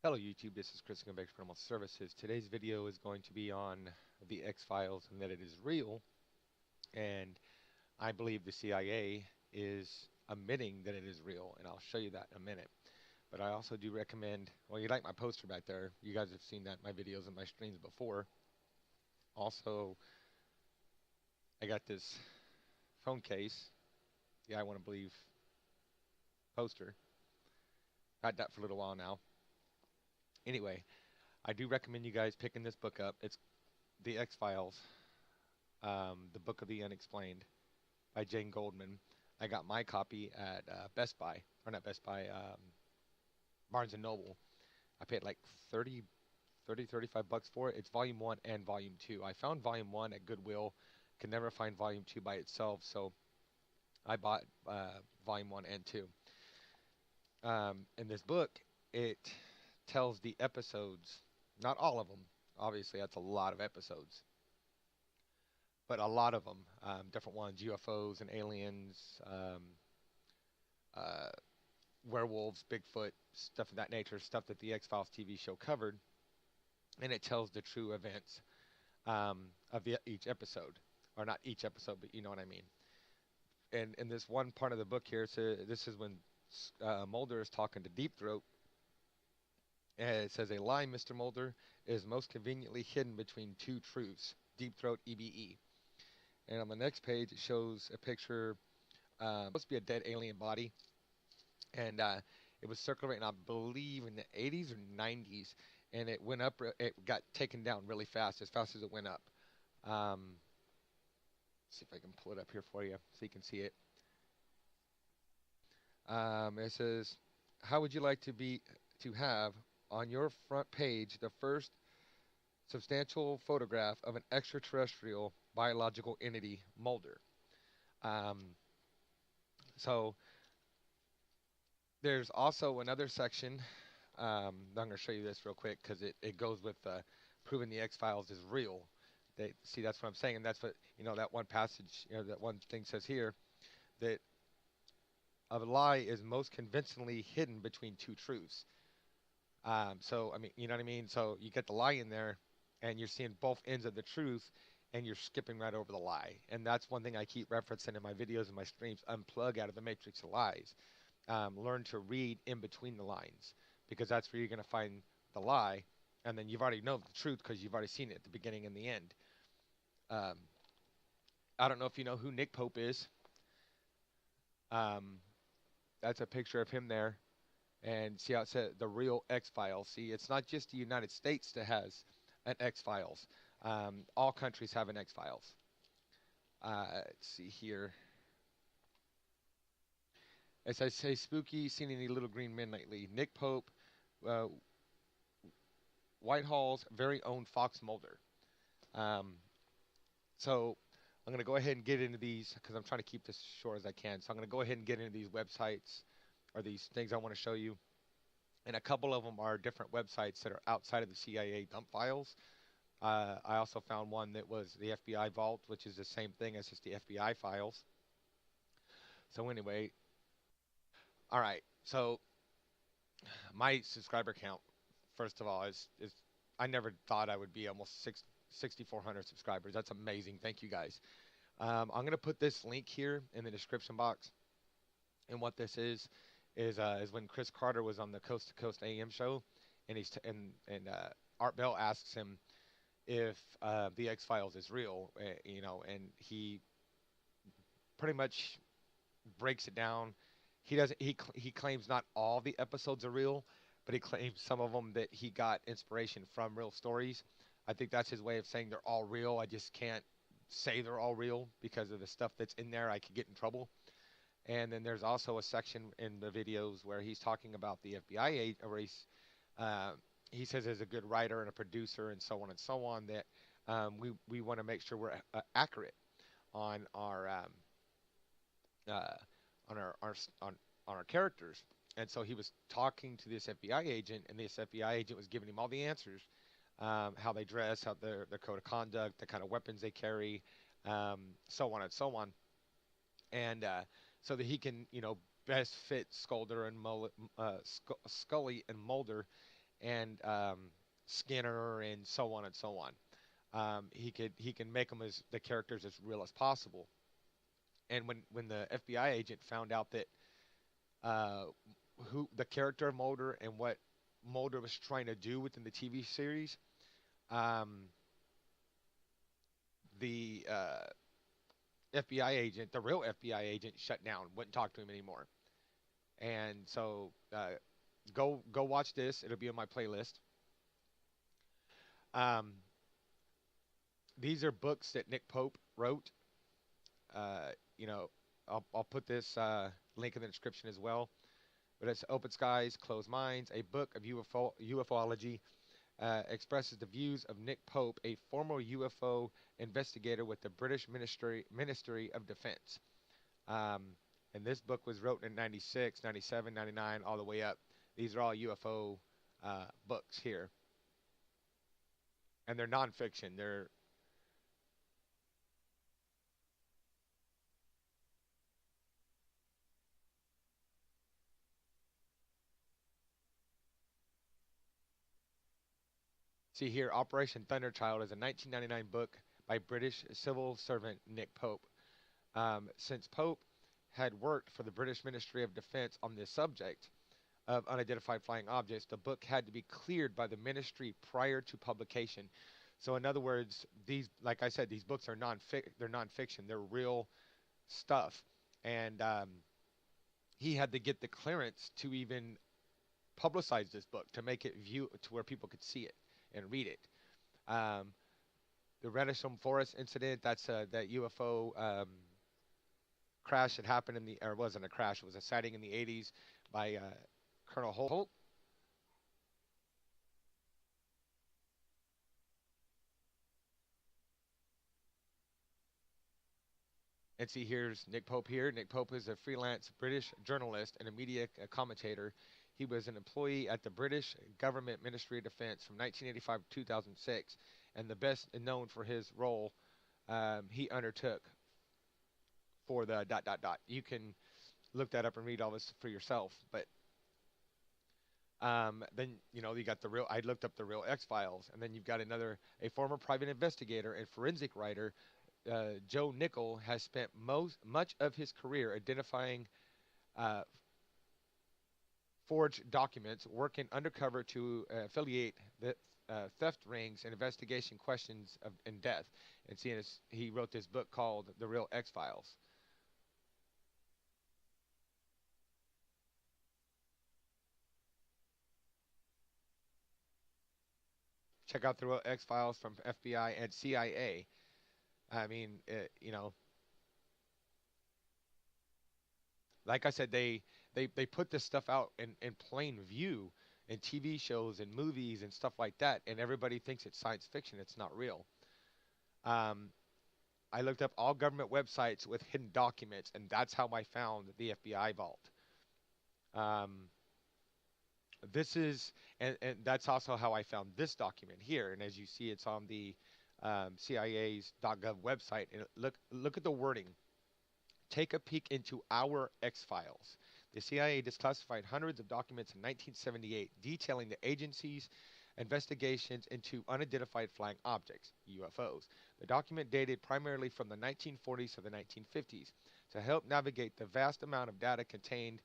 Hello YouTube, this is Chris from Paranormal Services. Today's video is going to be on the X-Files and that it is real, and I believe the CIA is admitting that it is real, and I'll show you that in a minute. But I also do recommend, well, you like my poster back there. You guys have seen that in my videos and my streams before. Also, I got this phone case, yeah, I want to believe poster. Had that for a little while now. Anyway, I do recommend you guys picking this book up. It's The X-Files, The Book of the Unexplained by Jane Goldman. I got my copy at Best Buy, or not Best Buy, Barnes and Noble. I paid like 35 bucks for it. It's volume 1 and volume 2. I found volume 1 at Goodwill, could never find volume 2 by itself, so I bought volume 1 and 2. In this book, it tells the episodes, not all of them, obviously that's a lot of episodes, but a lot of them, different ones, UFOs and aliens, uh, werewolves, Bigfoot, stuff of that nature, stuff that the X-Files TV show covered, and it tells the true events of each episode, or not each episode, but you know what I mean. And in this one part of the book here, so this is when Mulder is talking to Deep Throat, and it says, "A lie, Mr. Mulder, is most conveniently hidden between two truths, Deep Throat EBE." And on the next page, it shows a picture, supposed to be a dead alien body, and it was circulating, I believe, in the 80s or 90s, and it went up. It got taken down really fast as it went up. See if I can pull it up here for you so you can see it. It says, "How would you like to have on your front page the first substantial photograph of an extraterrestrial biological entity, Mulder?" Um, so there's also another section. I'm going to show you this real quick because it goes with proving the X-Files is real. See, that's what I'm saying, and that's what, that one passage, that one thing says here, that a lie is most convincingly hidden between two truths. So, I mean, you know what I mean? So you get the lie in there, and you're seeing both ends of the truth, and you're skipping right over the lie. And that's one thing I keep referencing in my videos and my streams: unplug out of the matrix of lies. Learn to read in between the lines, because that's where you're going to find the lie, and then you've already know the truth because you've already seen it at the beginning and the end. Um, I don't know if you know who Nick Pope is. Um, that's a picture of him there, and see how it said the real X Files. See, it's not just the United States that has an X Files. All countries have an X Files. Let's see here. As I say, spooky, seen any little green men lately? Nick Pope, uh, Whitehall's very own Fox Mulder. Um, so I'm going to go ahead and get into these because I'm trying to keep this short as I can. So I'm going to go ahead and get into these websites or these things I want to show you. And a couple of them are different websites that are outside of the CIA dump files. I also found one that was the FBI Vault, which is the same thing as just the FBI files. So anyway, all right. So my subscriber count, first of all, is I never thought I would be almost 6,400 subscribers. That's amazing. Thank you guys. I'm going to put this link here in the description box. And what this is when Chris Carter was on the Coast to Coast AM show, and Art Bell asks him if the X Files is real, and he pretty much breaks it down. He doesn't. He claims not all the episodes are real, but he claims some of them that he got inspiration from real stories. I think that's his way of saying they're all real. I just can't say they're all real because of the stuff that's in there. I could get in trouble. And then there's also a section in the videos where he's talking about the FBI agent, or uh, he says as a good writer and a producer and so on, that we want to make sure we're accurate on uh, our on our characters. And so he was talking to this FBI agent, and this FBI agent was giving him all the answers, how they dress, how their code of conduct, the kind of weapons they carry, so on and so on, and so that he can, best fit Scully and Mulder, and Skinner and so on and so on. He can make them as the characters as real as possible. And when the FBI agent found out that uh, who the character of Mulder and what Mulder was trying to do within the TV series, um, the FBI agent, the real FBI agent, shut down, wouldn't talk to him anymore. And so go watch this. It'll be on my playlist. Um, these are books that Nick Pope wrote. Uh, you know, I'll put this link in the description as well. But it's Open Skies, Closed Minds, a book of UFOlogy, expresses the views of Nick Pope, a former UFO investigator with the British Ministry of Defense. Um, and this book was written in 96, 97, 99, all the way up. These are all UFO books here. And they're nonfiction. They're See here, Operation Thunderchild is a 1999 book by British civil servant Nick Pope. Since Pope had worked for the British Ministry of Defense on this subject of unidentified flying objects, the book had to be cleared by the ministry prior to publication. So, in other words, these, like I said, these books are they're nonfiction. They're real stuff, and he had to get the clearance to even publicize this book to make it view to where people could see it and read it. Um, the Renisham Forest incident, that's that UFO crash that happened in the, or it wasn't a crash, it was a sighting in the 80s by Colonel Holt. And see, here's Nick Pope here. Nick Pope is a freelance British journalist and a media commentator. He was an employee at the British Government Ministry of Defense from 1985 to 2006, and the best known for his role he undertook for the dot dot dot. You can look that up and read all this for yourself. But then you got the real. I looked up the real X Files, and then you've got a former private investigator and forensic writer. Joe Nickel has spent much of his career identifying uh, forged documents, working undercover to affiliate the theft rings and investigation questions of in death. And seeing as he wrote this book called The Real X Files. Check out The Real X Files from FBI and CIA. I mean, like I said, they put this stuff out in plain view in TV shows and movies and stuff like that, and everybody thinks it's science fiction. It's not real. Um, I looked up all government websites with hidden documents, and that's how I found the FBI vault. Um, this is, and that's also how I found this document here. And as you see, it's on the CIA's .gov website. And look at the wording. Take a peek into our X Files. The CIA declassified hundreds of documents in 1978 detailing the agency's investigations into unidentified flying objects, UFOs. The document dated primarily from the 1940s to the 1950s. To help navigate the vast amount of data contained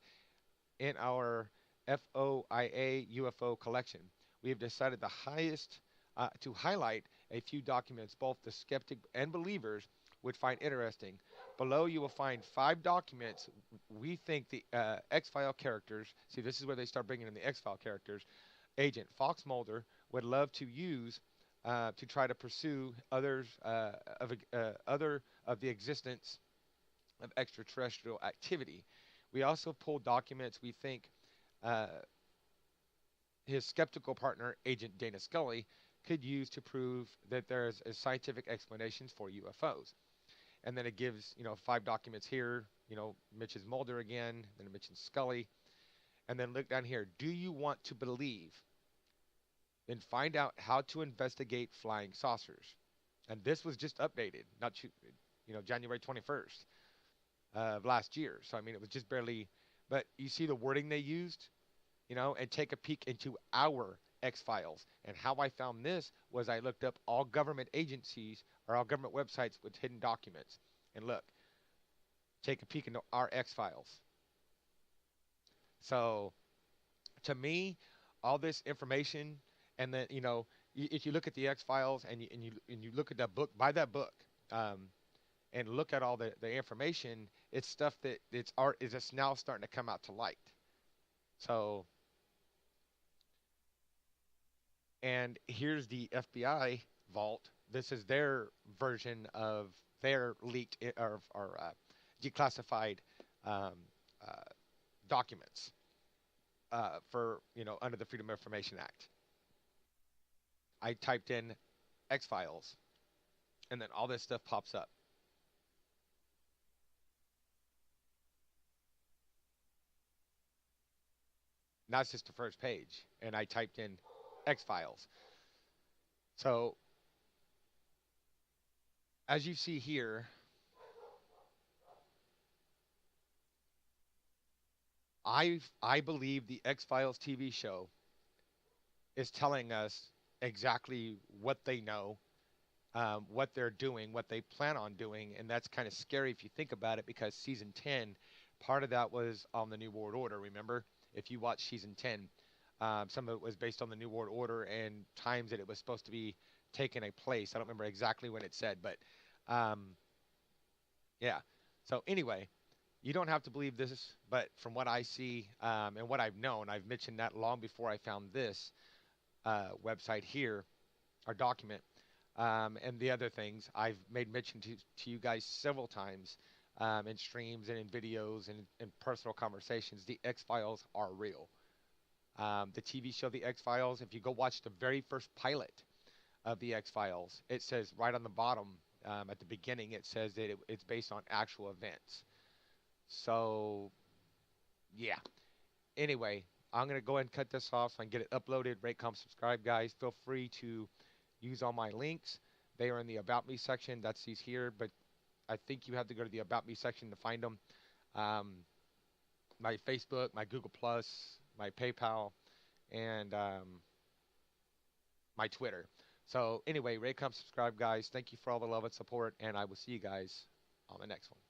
in our FOIA UFO collection, we have decided to highlight a few documents both the skeptic and believers would find interesting. Below, you will find 5 documents we think the X File characters, see, this is where they start bringing in the X File characters, Agent Fox Mulder would love to use to try to pursue other of the existence of extraterrestrial activity. We also pulled documents we think uh, his skeptical partner, Agent Dana Scully, could use to prove that there's a scientific explanations for UFOs. And then it gives, 5 documents here, mentions Mulder again, then it mentions Scully. And then look down here. Do you want to believe? Then find out how to investigate flying saucers. And this was just updated, not January 21st of last year. So I mean, it was just barely. But you see the wording they used, and take a peek into our X Files. And how I found this was I looked up all government agencies or all government websites with hidden documents. And look, take a peek into our X Files. So to me, all this information, and then if you look at the X Files and you look at that book, buy that book, um, and look at all the information. It's stuff that it's art is just now starting to come out to light. So, and here's the FBI vault. This is their version of their leaked or declassified um, uh, documents for under the Freedom of Information Act. I typed in X Files, and then all this stuff pops up. Now it's just the first page, and I typed in X Files. So as you see here, I believe the X Files TV show is telling us exactly what they know, what they're doing, what they plan on doing, and that's kind of scary if you think about it because season 10, part of that was on the New World Order. Remember, if you watch season 10, some of it was based on the New World Order and times that it was supposed to be taking a place. I don't remember exactly when it said, but um, yeah. So anyway, you don't have to believe this, but from what I see and what I've known, I've mentioned that long before I found this website here, our document, and the other things I've made mention to you guys several times in streams and in videos and in personal conversations. The X Files are real. The TV show The X Files, if you go watch the very first pilot of The X Files, it says right on the bottom at the beginning, it says that it's based on actual events. So, yeah. Anyway, I'm going to go ahead and cut this off so I can get it uploaded. Rate, comment, subscribe, guys. Feel free to use all my links. They are in the About Me section. That's these here, but I think you have to go to the About Me section to find them. Um, my Facebook, my Google Plus, my PayPal, and my Twitter. So anyway, rate, comment, subscribe, guys. Thank you for all the love and support, and I will see you guys on the next one.